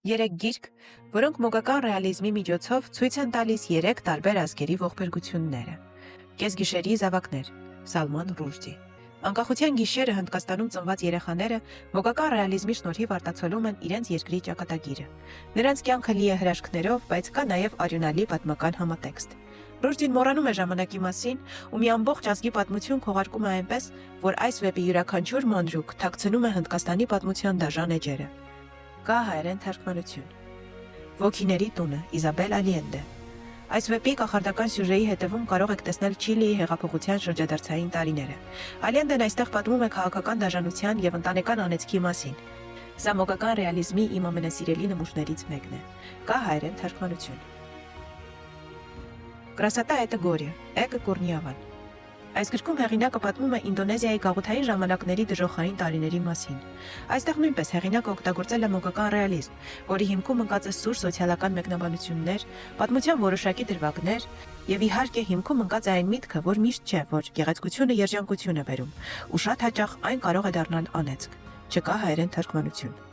Երեք գիրք, որոնք մոգական ռեալիզմի միջոցով ցույց են տալիս 3 տարբեր ազգերի ողբերգությունները։ Կեսգիշերի զավակներ, Սալման Ռուշդի։ Անկախության գիշերը Հնդկաստանում ծնված երեխաները մոգական ռեալիզմի շնորհիվ արտացոլում են իրենց երկրի ճակատագիրը։ Նրանց կյանքը լի է հրաշքներով, բայց կա նաև արյունալի պատմական համատեքստ։ Ռուշդին մոռանում է ժամանակի մասին ու մի ամբողջ ազգի պատմություն քողարկում է այնպես, որ այս վեպի յուրաքանչյուր մանրուք թաքցնում է Հնդկաստանի պատմության դաժան էջերը։ Կա հայերեն թարգմանություն։ Ոգիների տունը, Իզաբել Ալիենդե։ Այս վեպի կախարդական սյուժեի հետևում կարող եք տեսնել Չիլիի հեղափոխության շրջադարձային տարիները։ Ալիենդեն այստեղ պատմում է քաղաքական դաժանության եւ ընտանեկան անեծքի մասին։ Սա մոգական ռեալիզմի իմ ամենասիրելի նմուշներից մեկն է։ Կա հայերեն թարգմանություն։ Կրասատա էտը գորյա, Էկը Կորնիավան։ Այս գրքում հեղինակը պատմում է Ինդոնեզիայի գաղութային ժամանակների դժոխային տարիների մասին։ Այստեղ նույնպես հեղինակը օգտագործել է մոգական ռեալիզմ, որի հիմքում ընկած է սուր սոցիալական մեկնաբանություններ, պատմության որոշակի դրվագներ եւ իհարկե հիմքում ընկած է այն միտքը, որ միշտ չէ, որ գեղեցկությունը երջանկություն է բերում, ու շատ հաճախ այն կարող է դառնալ անեծք։ Չկա հայերեն թարգմանություն։